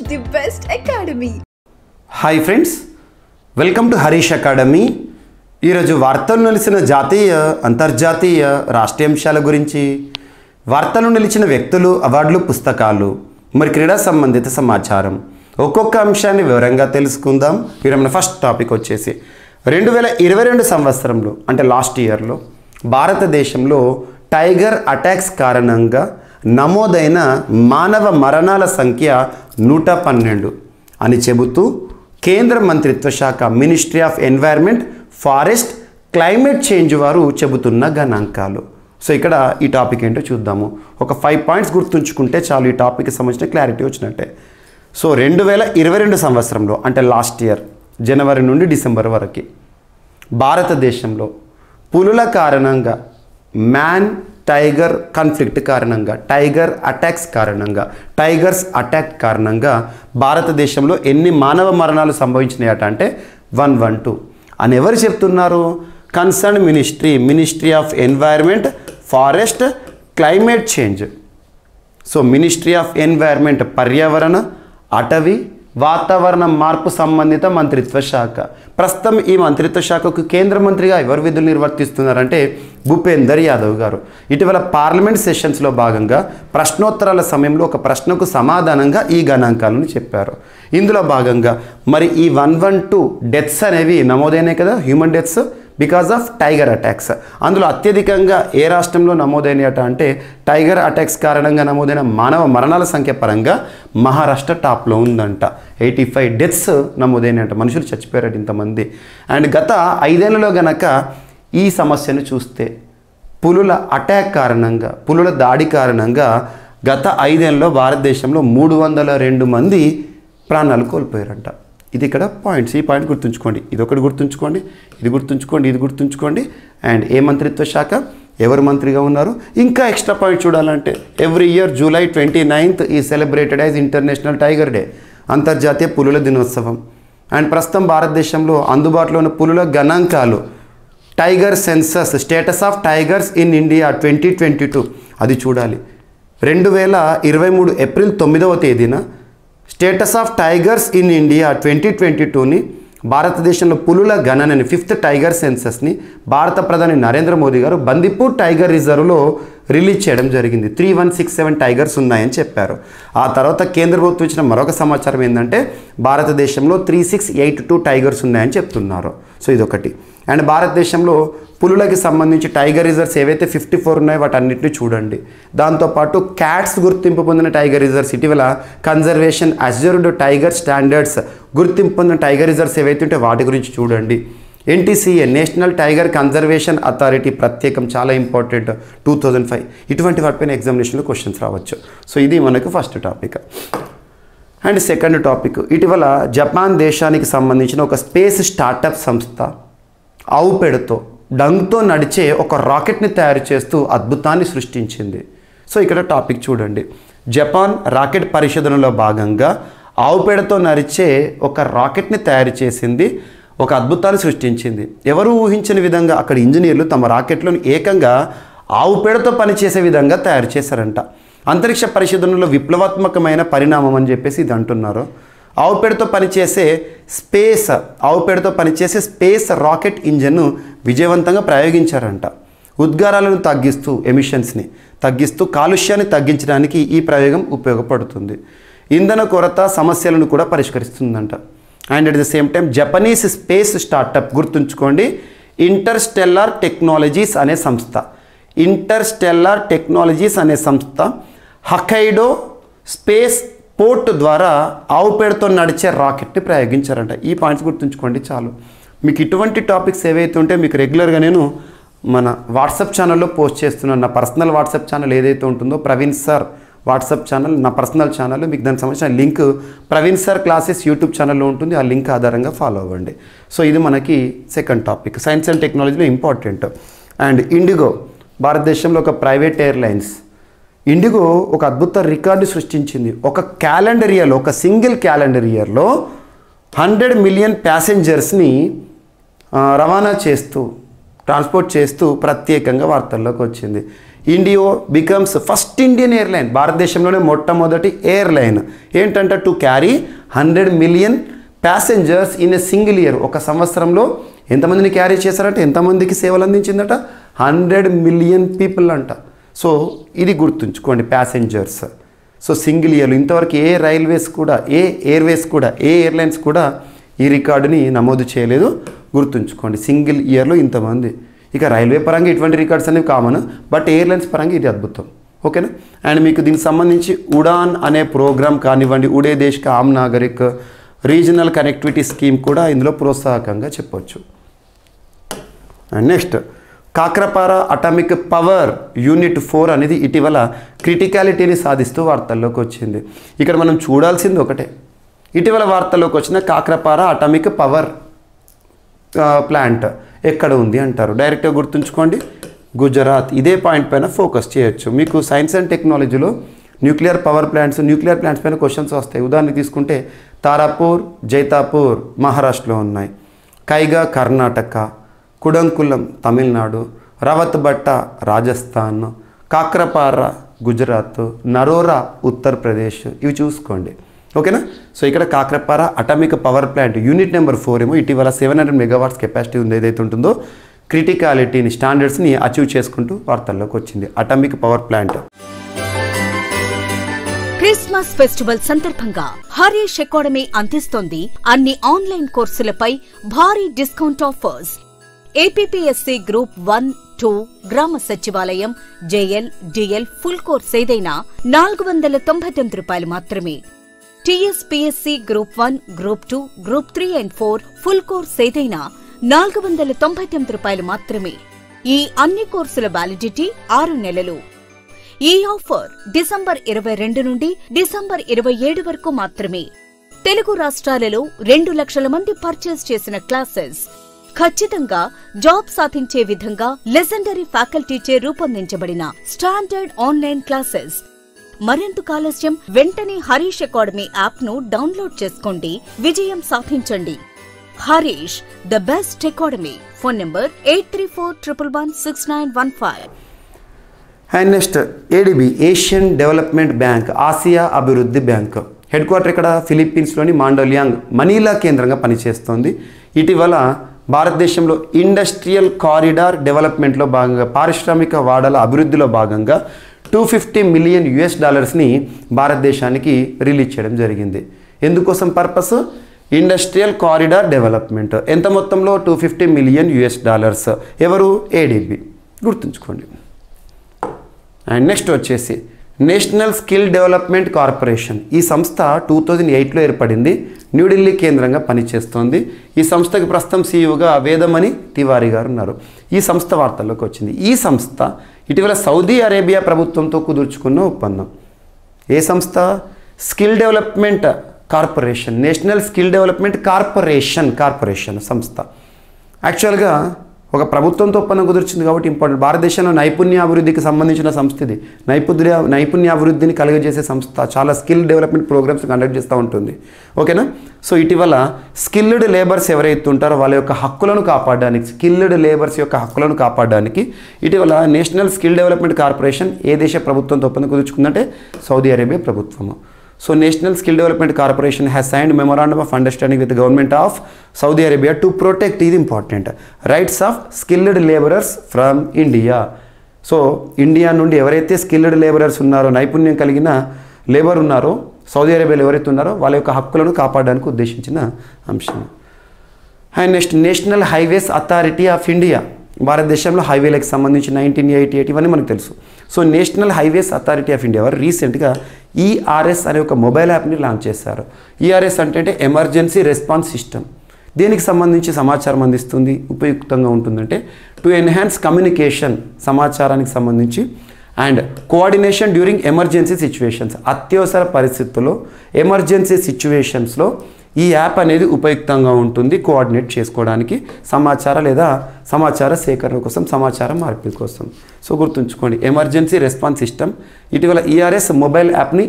the best academy. Hi friends, welcome to Harish academy. ఈరోజు వార్తలు నిలిచిన జాతీయ అంతర్జాతీయ రాష్ట్రీయ అంశాల గురించి, వార్తలు నిలిచిన వ్యక్తులు, అవార్డులు, పుస్తకాలు, మరి క్రీడా సంబంధిత సమాచారం ఒక్కొక్క అంశాన్ని వివరంగా తెలుసుకుందాం. ఈరోజు మన ఫస్ట్ టాపిక్ వచ్చేసి 2022 సంవత్సరంలో అంటే లాస్ట్ ఇయర్లో భారతదేశంలో టైగర్ అటాక్స్ కారణంగా నమోదైన మానవ మరణాల సంఖ్య 112 అని చెబుతూ కేంద్ర మంత్రిత్వ శాఖ ministry of environment, forest, climate change వారు చెబుతున్న గణాంకాలు. సో ఇక్కడ ఈ టాపిక్ ఏంటో చూద్దాము. ఒక 5 పాయింట్స్ గుర్తుంచుకుంటే చాలు, ఈ టాపిక్కి సంబంధించిన క్లారిటీ వచ్చినట్టే. సో 2022 సంవత్సరంలో అంటే లాస్ట్ ఇయర్ జనవరి నుండి డిసెంబర్ వరకు భారతదేశంలో పులుల కారణంగా, మ్యాన్ టైగర్ కాన్ఫ్లిక్ట్ కారణంగా, టైగర్ అటాక్స్ కారణంగా, టైగర్స్ అటాక్ కారణంగా భారతదేశంలో ఎన్ని మానవ మరణాలు సంభవించినాయట అంటే 112 అని ఎవరు చెప్తున్నారు? Concern ministry of environment, forest, climate change. So ministry of environment పర్యావరణ, అటవీ, వాతావరణ మార్పు సంబంధిత మంత్రిత్వ శాఖ. ప్రస్తుతం ఈ మంత్రిత్వ శాఖకు కేంద్ర మంత్రిగా ఎవరు విధులు నిర్వర్తిస్తున్నారంటే భూపేందర్ యాదవ్ గారు. ఇటీవల పార్లమెంట్ సెషన్స్లో భాగంగా ప్రశ్నోత్తరాల సమయంలో ఒక ప్రశ్నకు సమాధానంగా ఈ గణాంకాలను చెప్పారు. ఇందులో భాగంగా మరి ఈ 112 డెత్స్ అనేవి నమోదైనాయి కదా, human deaths because of tiger attacks. అందులో అత్యధికంగా ఏ రాష్ట్రంలో నమోదైనట అంటే టైగర్ అటాక్స్ కారణంగా నమోదైన మానవ మరణాల సంఖ్య పరంగా మహారాష్ట్ర టాప్లో ఉందంట. 85 డెత్స్ నమోదైనట, మనుషులు చచ్చిపోయారట ఇంతమంది. అండ్ గత 5 ఏళ్లలో గనక ఈ సమస్యను చూస్తే పులుల అటాక్ కారణంగా, పులుల దాడి కారణంగా గత 5 ఏళ్లలో భారతదేశంలో 302 మంది ప్రాణాలు కోల్పోయారంట. ఇది ఇక్కడ పాయింట్స్, ఈ పాయింట్ గుర్తుంచుకోండి, ఇది ఒకటి గుర్తుంచుకోండి, ఇది గుర్తుంచుకోండి, ఇది గుర్తుంచుకోండి. అండ్ ఏ మంత్రిత్వ శాఖ, ఎవరు మంత్రిగా ఉన్నారు. ఇంకా ఎక్స్ట్రా పాయింట్ చూడాలంటే every year July 29th is celebrated as international tiger day, అంతర్జాతీయ పులుల దినోత్సవం. అండ్ ప్రస్తుతం భారతదేశంలో అందుబాటులో ఉన్న పులుల గణాంకాలు, tiger census, status of tigers in India 2022 అది చూడాలి. 2023 ఏప్రిల్ 9వ తేదీన status of tigers in India 2022ని భారతదేశంలో పులుల గణనని 5th టైగర్ సెన్సస్ని భారత ప్రధాని నరేంద్ర మోదీ గారు బందిపూర్ టైగర్ రిజర్వ్లో రిలీజ్ చేయడం జరిగింది. 3167 టైగర్స్ ఉన్నాయని చెప్పారు. ఆ తర్వాత కేంద్ర ప్రభుత్వం ఇచ్చిన మరొక సమాచారం ఏంటంటే భారతదేశంలో 3682 టైగర్స్ ఉన్నాయని చెప్తున్నారు. సో ఇదొకటి. అండ్ భారతదేశంలో పులులకి సంబంధించి టైగర్ రిజర్వ్స్ ఏవైతే 54 ఉన్నాయో వాటన్నిటిని చూడండి. దాంతోపాటు క్యాట్స్ గుర్తింపు పొందిన టైగర్ రిజర్వ్స్, ఇటీవల కన్జర్వేషన్ అజ్యూర్డ్ టైగర్ స్టాండర్డ్స్ గుర్తింపు పొందిన టైగర్ రిజర్వ్స్ ఏవైతే ఉంటే వాటి గురించి చూడండి. NTCA national tiger conservation authority ప్రత్యేకం, చాలా ఇంపార్టెంట్, 2005. ఇటువంటి వాటిపైన ఎగ్జామినేషన్లో క్వశ్చన్స్ రావచ్చు. సో ఇది మనకు first topic. And second topic, ఇటీవల జపాన్ దేశానికి సంబంధించిన ఒక స్పేస్ స్టార్టప్ సంస్థ ఆవు పేడతో, డంగ్తో నడిచే ఒక రాకెట్ని తయారు చేస్తూ అద్భుతాన్ని సృష్టించింది. సో ఇక్కడ టాపిక్ చూడండి. జపాన్ రాకెట్ పరిశోధనలో భాగంగా ఆవు పేడతో నడిచే ఒక రాకెట్ని తయారు చేసింది, ఒక అద్భుతాన్ని సృష్టించింది. ఎవరు ఊహించని విధంగా అక్కడ ఇంజనీర్లు తమ రాకెట్లను ఏకంగా ఆవు పేడతో పనిచేసే విధంగా తయారు చేశారంట. అంతరిక్ష పరిశోధనలో విప్లవాత్మకమైన పరిణామం అని చెప్పేసి ఇది అంటున్నారు. ఆవు పేడతో పనిచేసే స్పేస్ రాకెట్ ఇంజన్ను విజయవంతంగా ప్రయోగించారంట. ఉద్గారాలను తగ్గిస్తూ, ఎమిషన్స్ని తగ్గిస్తూ కాలుష్యాన్ని తగ్గించడానికి ఈ ప్రయోగం ఉపయోగపడుతుంది. ఇంధన కొరత సమస్యలను కూడా పరిష్కరిస్తుందంట. And at the same time Japanese space startup గుర్తుంచుకోండి, ఇంటర్స్టెల్లార్ టెక్నాలజీస్ అనే సంస్థ హకైడో స్పేస్ పోర్ట్ ద్వారా ఆవు పేడతో నడిచే రాకెట్ని ప్రయోగించారంట. ఈ పాయింట్స్ గుర్తుంచుకోండి చాలు. మీకు ఇటువంటి టాపిక్స్ ఏవైతే ఉంటే మీకు రెగ్యులర్గా నేను మన వాట్సాప్ ఛానల్లో పోస్ట్ చేస్తున్నాను. నా పర్సనల్ వాట్సాప్ ఛానల్ ఏదైతే ఉంటుందో ప్రవీణ్ సార్ వాట్సాప్ ఛానల్, నా పర్సనల్ ఛానల్, మీకు దానికి సంబంధించిన link Praveen sir classes YouTube ఛానల్లో ఉంటుంది. ఆ లింక్ ఆధారంగా ఫాలో అవ్వండి. సో ఇది మనకి సెకండ్ టాపిక్, సైన్స్ అండ్ టెక్నాలజీలో ఇంపార్టెంట్. అండ్ ఇండిగో భారతదేశంలో ఒక ప్రైవేట్ ఎయిర్లైన్స్. ఇండిగో ఒక అద్భుత రికార్డు సృష్టించింది. ఒక సింగిల్ క్యాలెండర్ ఇయర్లో 100 మిలియన్ ప్యాసింజర్స్ని ట్రాన్స్పోర్ట్ చేస్తూ ప్రత్యేకంగా వార్తల్లోకి వచ్చింది. ఇండియో బికమ్స్ ఫస్ట్ ఇండియన్ ఎయిర్లైన్, భారతదేశంలోనే మొట్టమొదటి ఎయిర్లైన్ ఏంటంటే to carry 100 million passengers in a single year. ఒక సంవత్సరంలో ఎంతమందిని క్యారీ చేశారంటే ఎంతమందికి సేవలు అందించిందట, 100 మిలియన్ పీపుల్ అంట. సో ఇది గుర్తుంచుకోండి ప్యాసింజర్స్. సో సింగిల్ ఇయర్లో ఇంతవరకు ఏ రైల్వేస్ కూడా, ఏ ఎయిర్వేస్ కూడా, ఏ ఎయిర్లైన్స్ కూడా ఈ రికార్డుని నమోదు చేయలేదు. గుర్తుంచుకోండి సింగిల్ ఇయర్లో ఇంతమంది. ఇక రైల్వే పరంగా ఇటువంటి రికార్డ్స్ అనేవి కామన్, బట్ ఎయిర్లైన్స్ పరంగా ఇది అద్భుతం. ఓకేనా. అండ్ మీకు దీనికి సంబంధించి ఉడాన్ అనే ప్రోగ్రామ్ కానివ్వండి, Ude Desh ka Aam Nagrik, regional connectivity scheme కూడా ఇందులో ప్రోత్సాహకంగా చెప్పొచ్చు. And next Kakrapar atomic power unit 4 అనేది ఇటీవల క్రిటికాలిటీని సాధిస్తూ వార్తల్లోకి వచ్చింది. ఇక్కడ మనం చూడాల్సింది ఒకటే, ఇటీవల వార్తల్లోకి వచ్చిన కాక్రపార అటామిక్ పవర్ ప్లాంట్ ఎక్కడ ఉంది అంటారు. డైరెక్ట్గా గుర్తుంచుకోండి గుజరాత్. ఇదే పాయింట్ పైన ఫోకస్ చేయొచ్చు. మీకు సైన్స్ అండ్ టెక్నాలజీలో nuclear power plants, nuclear plants పైన క్వశ్చన్స్ వస్తాయి. ఉదాహరణకు తీసుకుంటే తారాపూర్, జైతాపూర్ మహారాష్ట్రలో ఉన్నాయి, కైగా కర్ణాటక, కుడంకులం తమిళనాడు, రవత్బట్ట రాజస్థాన్, కాక్రపార గుజరాత్, నరోరా ఉత్తరప్రదేశ్. ఇవి చూసుకోండి. ఓకేనా. సో ఇక్కడ Kakrapar atomic power plant unit number 4 ఏమో ఇటీవల 700 మెగావాట్స్ కెపాసిటీ ఉంది ఏదైతే ఉంటుందో, క్రిటికాలిటీని స్టాండర్డ్స్ని అచీవ్ చేసుకుంటూ వార్తల్లోకి వచ్చింది atomic power plant. Christmas festival సందర్భంగా హరీష్ అకాడమీ అందిస్తోంది అన్ని ఆన్లైన్ కోర్సులపై భారీ డిస్కౌంట్ ఆఫర్స్. ఏపీపీఎస్సీ గ్రూప్ 1, 2, గ్రామ సచివాలయం, జేఎల్, డిఎల్ ఫుల్ కోర్స్ ఏదైనా ₹499 మాత్రమే. TSPSC group 1, group 2, group 3 and 4 full course ఏదైనా ₹499 మాత్రమే. ఈ అన్ని కోర్సుల వ్యాలిడిటీ 6 నెలలు. ఈ ఆఫర్ డిసెంబర్ 22 నుండి డిసెంబర్ 27 వరకు మాత్రమే. తెలుగు రాష్ట్రాలలో 2 లక్షల మంది పర్చేస్ చేసిన క్లాసెస్ ఖచ్చితంగా జాబ్ సాధించే విధంగా లెజెండరీ ఫ్యాకల్టీచే రూపొందించబడిన స్టాండర్డ్ ఆన్లైన్ క్లాసెస్. మరెందుకు ఆలస్యం, వెంటనే హరీష్ అకాడమీ యాప్ ను డౌన్లోడ్ చేసుకోండి, విజయం సాధించండి. Harish the best academy. Phone number 8341116915. And next ADB, Asian development bank, ఆసియా అభివృద్ధి బ్యాంక్ హెడ్ క్వార్టర్ ఇక్కడ ఫిలిప్పీన్స్లోని మాండోలియాంగ్ మనీలా కేంద్రంగా పనిచేస్తోంది. ఇటీవల భారతదేశంలో ఇండస్ట్రియల్ కారిడార్ డెవలప్మెంట్లో భాగంగా, పారిశ్రామిక వాడల అభివృద్ధిలో భాగంగా $250 మిలియన్ భారతదేశానికి రిలీజ్ చేయడం జరిగింది. ఎందుకోసం పర్పస్? Industrial corridor development. ఎంత మొత్తంలో? $250 మిలియన్. ఎవరు? ఏడిబి. గుర్తుంచుకోండి. అండ్ నెక్స్ట్ వచ్చేసి నేషనల్ స్కిల్ డెవలప్మెంట్ కార్పొరేషన్. ఈ సంస్థ 2008లో ఏర్పడింది, న్యూఢిల్లీ కేంద్రంగా పనిచేస్తోంది. ఈ సంస్థకి ప్రస్తుతం సీఈఓగా వేదమణి తివారీ గారు ఉన్నారు. ఈ సంస్థ వార్తల్లోకి వచ్చింది. ఈ సంస్థ ఇటీవల సౌదీ అరేబియా ప్రభుత్వంతో కుదుర్చుకున్న ఒప్పందం. ఏ సంస్థ? Skill development corporation, national skill development corporation సంస్థ. యాక్చువల్గా ఒక ప్రభుత్వంతో ఒప్పందం కుదిర్చింది కాబట్టి ఇంపార్టెంట్. భారతదేశంలో నైపుణ్యాభివృద్ధికి సంబంధించిన సంస్థ ఇది. నైపుణ్యాభివృద్ధిని కలుగజేసే సంస్థ. చాలా స్కిల్ డెవలప్మెంట్ ప్రోగ్రామ్స్ కండక్ట్ చేస్తూ ఉంటుంది. ఓకేనా. సో ఇటీవల స్కిల్డ్ లేబర్స్ ఎవరైతే ఉంటారో వాళ్ళ యొక్క హక్కులను కాపాడడానికి, స్కిల్డ్ లేబర్స్ యొక్క హక్కులను కాపాడడానికి ఇటీవల నేషనల్ స్కిల్ డెవలప్మెంట్ కార్పొరేషన్ ఏ దేశ ప్రభుత్వంతో ఒప్పందం కుదుర్చుకుందంటే సౌదీ అరేబియా ప్రభుత్వము. So National Skill Development Corporation has signed memorandum of understanding with the government of Saudi Arabia to protect the important rights of skilled laborers from India. So India నుండి ఎవరైతే skilled labourers ఉన్నారో, నైపుణ్యం కలిగిన labour ఉన్నారో, Saudi అరేబియాలో ఎవరైతే ఉన్నారో వాళ్ళ యొక్క హక్కులను కాపాడడానికి ఉద్దేశించిన అంశం. And next national highways authority of India. భారతదేశంలో హైవేలకు సంబంధించి 1988 ఇవన్నీ మనకు తెలుసు. So national highways authority of India వారు రీసెంట్గా ఈఆర్ఎస్ అనే ఒక మొబైల్ యాప్ని లాంచ్ చేశారు. ఈఆర్ఎస్ అంటే ఎమర్జెన్సీ రెస్పాన్స్ సిస్టమ్. దేనికి సంబంధించి సమాచారం అందిస్తుంది, ఉపయుక్తంగా ఉంటుందంటే టు ఎన్హాన్స్ కమ్యూనికేషన్, సమాచారానికి సంబంధించి, and coordination during emergency situations. అత్యవసర పరిస్థితుల్లో, ఎమర్జెన్సీ సిచ్యువేషన్స్లో ఈ యాప్ అనేది ఉపయుక్తంగా ఉంటుంది కోఆర్డినేట్ చేసుకోవడానికి, సమాచార సేకరణ కోసం, సమాచార మార్పిడి కోసం. సో గుర్తుంచుకోండి, ఎమర్జెన్సీ రెస్పాన్స్ సిస్టమ్. ఇటీవల ఈఆర్ఎస్ మొబైల్ యాప్ని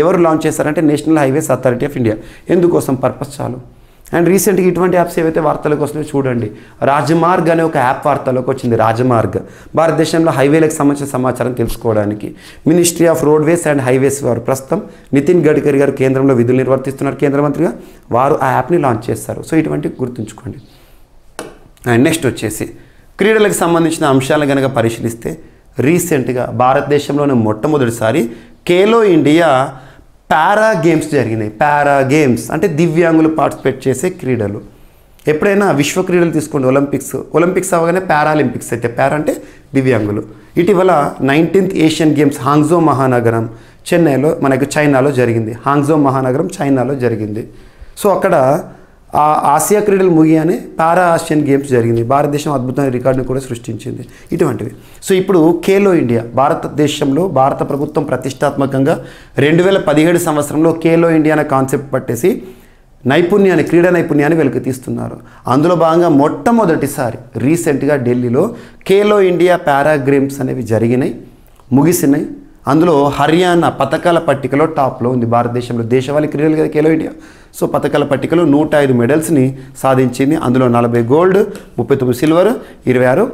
ఎవరు లాంచ్ చేశారంటే national highways authority of India. ఎందుకోసం? పర్పస్ చాలు. అండ్ రీసెంట్గా ఇటువంటి యాప్స్ ఏవైతే వార్తలకు వస్తున్నాయో చూడండి. రాజమార్గ్ అనే ఒక యాప్ వార్తలోకి వచ్చింది. రాజమార్గ్ భారతదేశంలో హైవేలకు సంబంధించిన సమాచారం తెలుసుకోవడానికి ministry of roadways and highways వారు ప్రస్తుతం నితిన్ గడ్కరీ గారు కేంద్రంలో విధులు నిర్వర్తిస్తున్నారు కేంద్ర మంత్రిగా. వారు ఆ యాప్ని లాంచ్ చేస్తారు. సో ఇటువంటి గుర్తుంచుకోండి. అండ్ నెక్స్ట్ వచ్చేసి క్రీడలకు సంబంధించిన అంశాలను కనుక పరిశీలిస్తే రీసెంట్గా భారతదేశంలోనే మొట్టమొదటిసారి ఖేలో ఇండియా పారా గేమ్స్ జరిగినాయి. పారా గేమ్స్ అంటే దివ్యాంగులు పార్టిసిపేట్ చేసే క్రీడలు. ఎప్పుడైనా విశ్వ క్రీడలు తీసుకోండి, ఒలింపిక్స్ అవగానే పారాలింపిక్స్ అయితే పారా అంటే దివ్యాంగులు. ఇటీవల 19th ఏషియన్ గేమ్స్ హాంగ్జో మహానగరం చెన్నైలో మనకు చైనాలో జరిగింది. హాంగ్జో మహానగరం చైనాలో జరిగింది. సో అక్కడ ఆ ఆసియా క్రీడలు ముగియనే పారా ఆసియన్ గేమ్స్ జరిగింది. భారతదేశం అద్భుతమైన రికార్డును కూడా సృష్టించింది. ఇటువంటివి. సో ఇప్పుడు ఖేలో ఇండియా భారతదేశంలో భారత ప్రభుత్వం ప్రతిష్టాత్మకంగా 2017 సంవత్సరంలో ఖేలో ఇండియా అనే కాన్సెప్ట్ పట్టేసి క్రీడా నైపుణ్యాన్ని వెలికి తీస్తున్నారు. అందులో భాగంగా మొట్టమొదటిసారి రీసెంట్గా ఢిల్లీలో ఖేలో ఇండియా పారా గేమ్స్ అనేవి జరిగినాయి, ముగిసినాయి. అందులో హర్యానా పథకాల పట్టికలో టాప్లో ఉంది. భారతదేశంలో దేశవాళీ క్రీడలు కదా ఖేలో ఇండియా. సో పథకాల పట్టికలో 105 మెడల్స్ని సాధించింది. అందులో 40 గోల్డ్, 39 సిల్వర్, 26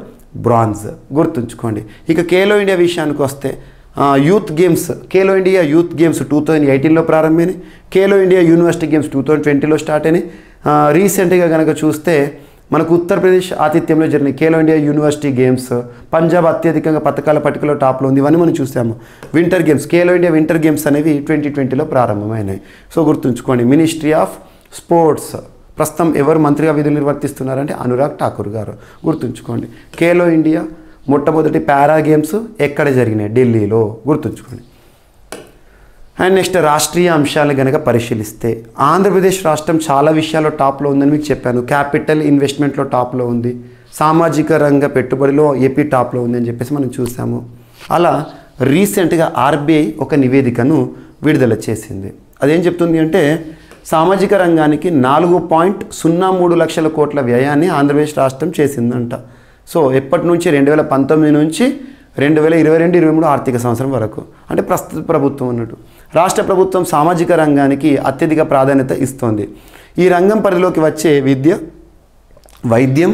బ్రాంజ్. గుర్తుంచుకోండి. ఇక ఖేలో ఇండియా విషయానికి వస్తే youth games, Khelo India youth games 2018లో ప్రారంభమైనాయి. ఖేలో ఇండియా యూనివర్సిటీ గేమ్స్ 2020లో స్టార్ట్ అయినాయి. రీసెంట్గా కనుక చూస్తే మనకు ఉత్తరప్రదేశ్ ఆతిథ్యంలో జరిగిన Khelo India university games, Punjab అత్యధికంగా పథకాల పట్టికలో టాప్లో ఉంది. ఇవన్నీ మనం చూసాము. Winter games, Khelo India winter games అనేవి 2020లో ప్రారంభమైనాయి. సో గుర్తుంచుకోండి. మినిస్ట్రీ ఆఫ్ స్పోర్ట్స్ ప్రస్తుతం ఎవరు మంత్రిగా విధులు నిర్వర్తిస్తున్నారంటే అనురాగ్ ఠాకూర్ గారు. గుర్తుంచుకోండి. ఖేలో ఇండియా మొట్టమొదటి పారా గేమ్స్ ఎక్కడ జరిగినాయి? ఢిల్లీలో. గుర్తుంచుకోండి. అండ్ నెక్స్ట్ రాష్ట్రీయ అంశాలు కనుక పరిశీలిస్తే ఆంధ్రప్రదేశ్ రాష్ట్రం చాలా విషయాల్లో టాప్లో ఉందని మీకు చెప్పాను. క్యాపిటల్ ఇన్వెస్ట్మెంట్లో టాప్లో ఉంది, సామాజిక రంగ పెట్టుబడిలో ఏపీ టాప్లో ఉంది అని చెప్పేసి మనం చూసాము. అలా రీసెంట్గా ఆర్బీఐ ఒక నివేదికను విడుదల చేసింది. అదేం చెప్తుంది అంటే సామాజిక రంగానికి 4.03 లక్షల కోట్ల వ్యయాన్ని ఆంధ్రప్రదేశ్ రాష్ట్రం చేసిందంట. సో ఎప్పటి నుంచి 2019 నుంచి 2022-23 ఆర్థిక సంవత్సరం వరకు, అంటే ప్రస్తుత ప్రభుత్వం అన్నట్టు. రాష్ట్ర ప్రభుత్వం సామాజిక రంగానికి అత్యధిక ప్రాధాన్యత ఇస్తోంది. ఈ రంగం పరిధిలోకి వచ్చే విద్య, వైద్యం,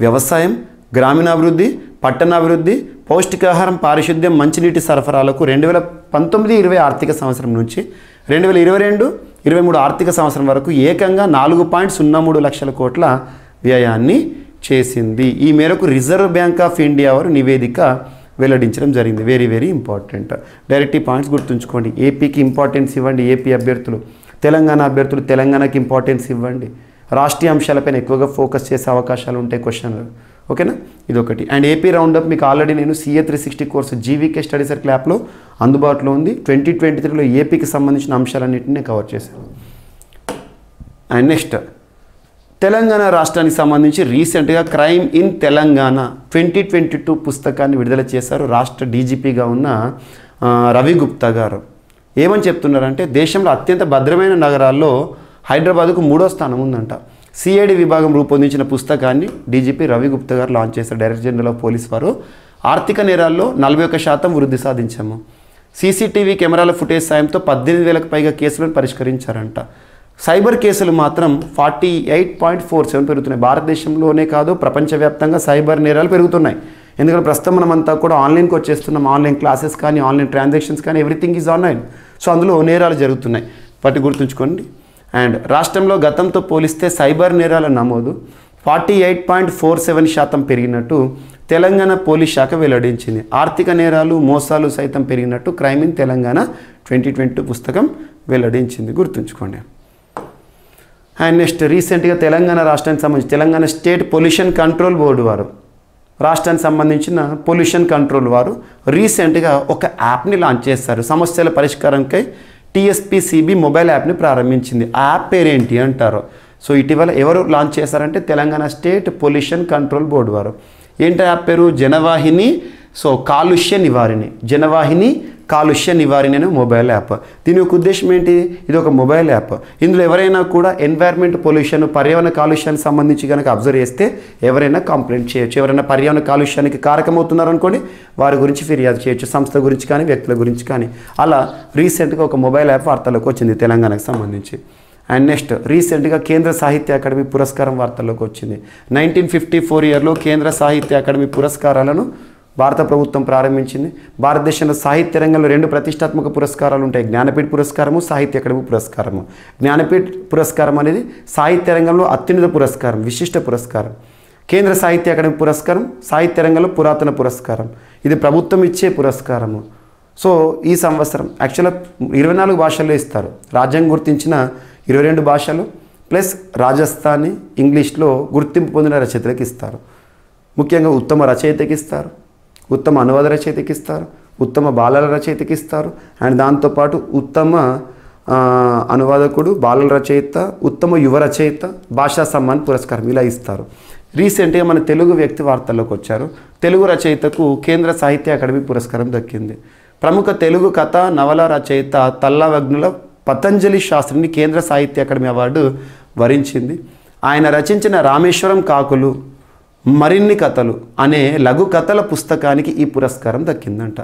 వ్యవసాయం, గ్రామీణాభివృద్ధి, పట్టణాభివృద్ధి, పౌష్టికాహారం, పారిశుద్ధ్యం, మంచినీటి సరఫరాలకు 2019-20 ఆర్థిక సంవత్సరం నుంచి 2022-23 ఆర్థిక సంవత్సరం వరకు ఏకంగా 4.03 లక్షల కోట్ల వ్యయాన్ని చేసింది. ఈ మేరకు రిజర్వ్ బ్యాంక్ ఆఫ్ ఇండియా వారు నివేదిక వెల్లడించడం జరిగింది. Very very important. Direct points గుర్తుంచుకోండి. ఏపీకి ఇంపార్టెన్స్ ఇవ్వండి. ఏపీ అభ్యర్థులు, తెలంగాణ అభ్యర్థులు తెలంగాణకి ఇంపార్టెన్స్ ఇవ్వండి. రాష్ట్రీయ అంశాలపైన ఎక్కువగా ఫోకస్ చేసే అవకాశాలు ఉంటాయి క్వశ్చన్లు. ఓకేనా? ఇదొకటి. అండ్ ఏపీ రౌండప్ మీకు ఆల్రెడీ నేను CA 360 course GVK study circle యాప్లో అందుబాటులో ఉంది. 2023లో ఏపీకి సంబంధించిన అంశాలన్నింటినీ కవర్ చేశాను. అండ్ నెక్స్ట్ తెలంగాణ రాష్ట్రానికి సంబంధించి రీసెంట్గా క్రైమ్ ఇన్ తెలంగాణ 2022 పుస్తకాన్ని విడుదల చేశారు రాష్ట్ర డీజీపీగా ఉన్న రవి గుప్తా గారు. ఏమని చెప్తున్నారంటే దేశంలో అత్యంత భద్రమైన నగరాల్లో హైదరాబాద్కు 3వ స్థానం ఉందంట. సిఐడి విభాగం రూపొందించిన పుస్తకాన్ని డీజీపీ రవి గుప్తా గారు లాంచ్ చేశారు. డైరెక్టర్ జనరల్ ఆఫ్ పోలీస్ వారు. ఆర్థిక నేరాల్లో 41% వృద్ధి సాధించాము. సీసీటీవీ కెమెరాల ఫుటేజ్ సాయంతో 18,000కు పైగా కేసులను పరిష్కరించారంట. సైబర్ కేసులు మాత్రం 48.47 పెరుగుతున్నాయి. భారతదేశంలోనే కాదు ప్రపంచవ్యాప్తంగా సైబర్ నేరాలు పెరుగుతున్నాయి. ఎందుకంటే ప్రస్తుతం మనమంతా కూడా ఆన్లైన్కి వచ్చేస్తున్నాం. ఆన్లైన్ క్లాసెస్ కానీ, ఆన్లైన్ ట్రాన్సాక్షన్స్ కానీ, ఎవ్రీథింగ్ ఈజ్ ఆన్లైన్. సో అందులో నేరాలు జరుగుతున్నాయి. వాటి గుర్తుంచుకోండి. అండ్ రాష్ట్రంలో గతంతో పోలిస్తే సైబర్ నేరాల నమోదు 48.47% పెరిగినట్టు తెలంగాణ పోలీస్ శాఖ వెల్లడించింది. ఆర్థిక నేరాలు, మోసాలు సైతం పెరిగినట్టు క్రైమ్ ఇన్ తెలంగాణ 2022 పుస్తకం వెల్లడించింది. గుర్తుంచుకోండి. అండ్ నెక్స్ట్ రీసెంట్గా తెలంగాణ రాష్ట్రానికి సంబంధించి Telangana state pollution control board వారు, రాష్ట్రానికి సంబంధించిన పొల్యూషన్ కంట్రోల్ వారు రీసెంట్గా ఒక యాప్ని లాంచ్ చేస్తారు. సమస్యల పరిష్కారంకై TSPCB మొబైల్ యాప్ని ప్రారంభించింది. ఆ యాప్ పేరేంటి అంటారు. సో ఇటీవల ఎవరు లాంచ్ చేశారంటే Telangana state pollution control board వారు. ఏంటి యాప్ పేరు? జనవాహిని. సో కాలుష్య నివారిణి, జనవాహిని కాలుష్య నివారిణి అనే మొబైల్ యాప్. దీని యొక్క ఉద్దేశం ఏంటి? ఇది ఒక మొబైల్ యాప్. ఇందులో ఎవరైనా కూడా ఎన్వైర్న్మెంట్ పొల్యూషన్, పర్యావరణ కాలుష్యానికి సంబంధించి కనుక అబ్జర్వ్ చేస్తే ఎవరైనా కంప్లైంట్ చేయొచ్చు. ఎవరైనా పర్యావరణ కాలుష్యానికి కారకమవుతున్నారు అనుకోండి, వారి గురించి ఫిర్యాదు చేయొచ్చు, సంస్థ గురించి కానీ, వ్యక్తుల గురించి కానీ. అలా రీసెంట్గా ఒక మొబైల్ యాప్ వార్తలకు వచ్చింది తెలంగాణకు సంబంధించి. అండ్ నెక్స్ట్ రీసెంట్గా కేంద్ర సాహిత్య అకాడమీ పురస్కారం వార్తల్లోకి వచ్చింది. 1954 ఇయర్లో కేంద్ర సాహిత్య అకాడమీ పురస్కారాలను భారత ప్రభుత్వం ప్రారంభించింది. భారతదేశంలో సాహిత్య రంగంలో 2 ప్రతిష్టాత్మక పురస్కారాలు ఉంటాయి, జ్ఞానపీఠ పురస్కారము, సాహిత్య అకాడమీ పురస్కారము. జ్ఞానపీఠ పురస్కారం అనేది సాహిత్య రంగంలో అత్యున్నత పురస్కారం, విశిష్ట పురస్కారం. కేంద్ర సాహిత్య అకాడమీ పురస్కారం సాహిత్య రంగంలో పురాతన పురస్కారం. ఇది ప్రభుత్వం ఇచ్చే పురస్కారము. సో ఈ సంవత్సరం యాక్చువల్గా 24 భాషల్లో ఇస్తారు. రాజ్యాంగం గుర్తించిన 22 భాషలు ప్లస్ రాజస్థానీ ఇంగ్లీష్లో గుర్తింపు పొందిన రచయితలకు ఇస్తారు. ముఖ్యంగా ఉత్తమ రచయితకి ఇస్తారు, ఉత్తమ అనువాద రచయితకి ఇస్తారు, ఉత్తమ బాలల రచయితకి ఇస్తారు, అండ్ దాంతోపాటు ఉత్తమ అనువాదకుడు, బాలల రచయిత, ఉత్తమ యువ రచయిత, భాషా సమ్మాన్ పురస్కారం ఇలా ఇస్తారు. రీసెంట్గా మన తెలుగు వ్యక్తి వార్తల్లోకి వచ్చారు. తెలుగు రచయితకు కేంద్ర సాహిత్య అకాడమీ పురస్కారం దక్కింది. ప్రముఖ తెలుగు కథ నవల రచయిత తల్లవగ్నుల పతంజలి శాస్త్రిని కేంద్ర సాహిత్య అకాడమీ అవార్డు వరించింది. ఆయన రచించిన రామేశ్వరం కాకులు మరిన్ని కథలు అనే లఘు కథల పుస్తకానికి ఈ పురస్కారం దక్కిందంట.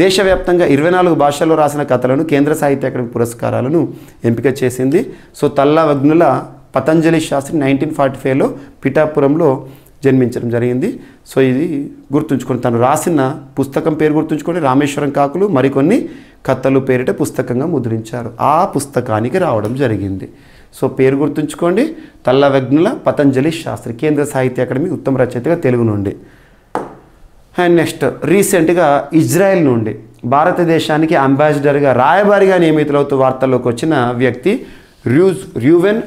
దేశవ్యాప్తంగా 24 భాషల్లో రాసిన కథలను కేంద్ర సాహిత్య అకాడమీ పురస్కారాలను ఎంపిక చేసింది. సో తల్లవగ్నుల పతంజలి శాస్త్రి 1945లో పిఠాపురంలో జన్మించడం జరిగింది. సో ఇది గుర్తుంచుకోండి, తను రాసిన పుస్తకం పేరు గుర్తుంచుకోండి, రామేశ్వరం కాకులు మరికొన్ని కథలు పేరిట పుస్తకంగా ముద్రించారు. ఆ పుస్తకానికి రావడం జరిగింది. సో పేరు గుర్తుంచుకోండి, తల్లవగ్నుల పతంజలి శాస్త్రి, కేంద్ర సాహిత్య అకాడమీ ఉత్తమ రచయితగా తెలుగు నుండి. అండ్ నెక్స్ట్ రీసెంట్గా ఇజ్రాయెల్ నుండి భారతదేశానికి అంబాసిడర్గా రాయబారిగా నియమితులవుతూ వార్తల్లోకి వచ్చిన వ్యక్తి Reuven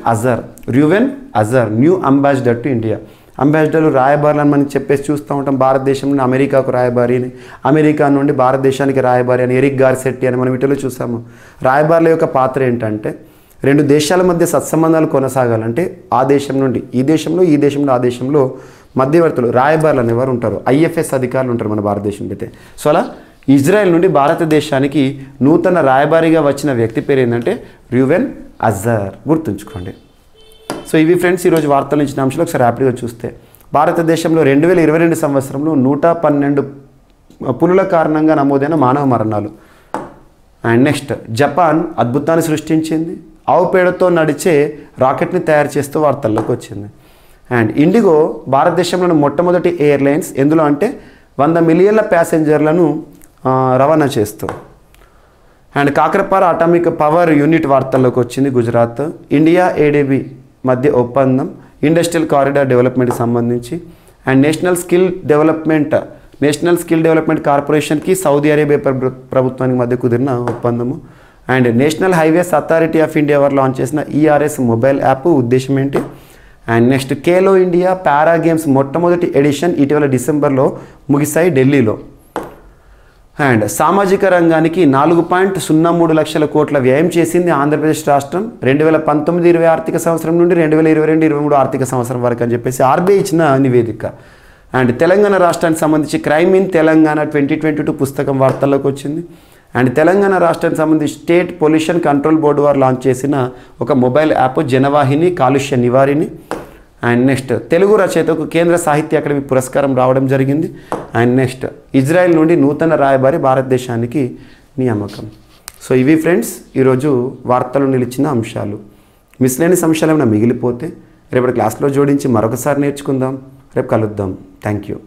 Azar new ambassador to India. అంబాసిడర్లు రాయబారులను మనం చెప్పేసి చూస్తూ ఉంటాం. భారతదేశం నుండి అమెరికాకు రాయబారి అని, అమెరికా నుండి భారతదేశానికి రాయబారి అని, ఎరిక్ గార్సెట్టి అని మనం వీటిలో చూసాము. రాయబారుల యొక్క పాత్ర ఏంటంటే 2 దేశాల మధ్య సత్సంబంధాలు కొనసాగాలంటే ఆ దేశం నుండి ఈ దేశంలో, ఈ దేశంలో ఆ దేశంలో మధ్యవర్తులు రాయబారులు అనేవారు ఉంటారు, IFS అధికారులు ఉంటారు మన భారతదేశంలో అయితే. సో అలా ఇజ్రాయెల్ నుండి భారతదేశానికి నూతన రాయబారిగా వచ్చిన వ్యక్తి పేరు ఏంటంటే ర్యూవెన్ అజర్, గుర్తుంచుకోండి. సో ఇవి ఫ్రెండ్స్ ఈరోజు వార్తలు ఇచ్చిన అంశాలు ఒకసారి ర్యాపిడ్గా చూస్తే, భారతదేశంలో 2022 సంవత్సరంలో 112 పులుల కారణంగా నమోదైన మానవ మరణాలు. అండ్ నెక్స్ట్ జపాన్ అద్భుతాన్ని సృష్టించింది, ఆవు పేడతో నడిచే రాకెట్ని తయారు చేస్తూ వార్తల్లోకి వచ్చింది. అండ్ ఇండిగో భారతదేశంలోని మొట్టమొదటి ఎయిర్లైన్స్ ఎందులో అంటే 100 మిలియన్ల ప్యాసింజర్లను రవాణా చేస్తూ. అండ్ కాకరపార అటామిక్ పవర్ యూనిట్ వార్తల్లోకి వచ్చింది. గుజరాత్ ఇండియా ADB మధ్య ఒప్పందం ఇండస్ట్రియల్ కారిడార్ డెవలప్మెంట్కి సంబంధించి. అండ్ నేషనల్ స్కిల్ డెవలప్మెంట్ కార్పొరేషన్కి సౌదీ అరేబియా ప్రభుత్వానికి మధ్య కుదిరిన ఒప్పందము. And national highways authority of India వారు లాంచ్ చేసిన ERS మొబైల్ యాప్ ఉద్దేశం ఏంటి? And next Khelo India para games మొట్టమొదటి ఎడిషన్ ఇటీవల డిసెంబర్లో ముగిశాయి ఢిల్లీలో. అండ్ సామాజిక రంగానికి 4.03 లక్షల కోట్ల వ్యయం చేసింది ఆంధ్రప్రదేశ్ రాష్ట్రం 2019-20 ఆర్థిక సంవత్సరం నుండి 2022-23 ఆర్థిక సంవత్సరం వరకు అని చెప్పేసి RBI ఇచ్చిన నివేదిక. అండ్ తెలంగాణ రాష్ట్రానికి సంబంధించి క్రైమ్ ఇన్ తెలంగాణ 2022 పుస్తకం వార్తల్లోకి వచ్చింది. అండ్ తెలంగాణ రాష్ట్రానికి సంబంధించి స్టేట్ పొల్యూషన్ కంట్రోల్ బోర్డు వారు లాంచ్ చేసిన ఒక మొబైల్ యాప్ జనవాహిని కాలుష్య నివారిణి. అండ్ నెక్స్ట్ తెలుగు రచయితకు కేంద్ర సాహిత్య అకాడమీ పురస్కారం రావడం జరిగింది. అండ్ నెక్స్ట్ ఇజ్రాయెల్ నుండి నూతన రాయబారి భారతదేశానికి నియామకం. సో ఇవి ఫ్రెండ్స్ ఈరోజు వార్తలు నిలిచిన అంశాలు. మిస్లేనియస్ అంశాలు ఏమైనా మిగిలిపోతే రేపటి క్లాస్లో జోడించి మరొకసారి నేర్చుకుందాం. రేపు కలుద్దాం. Thank you.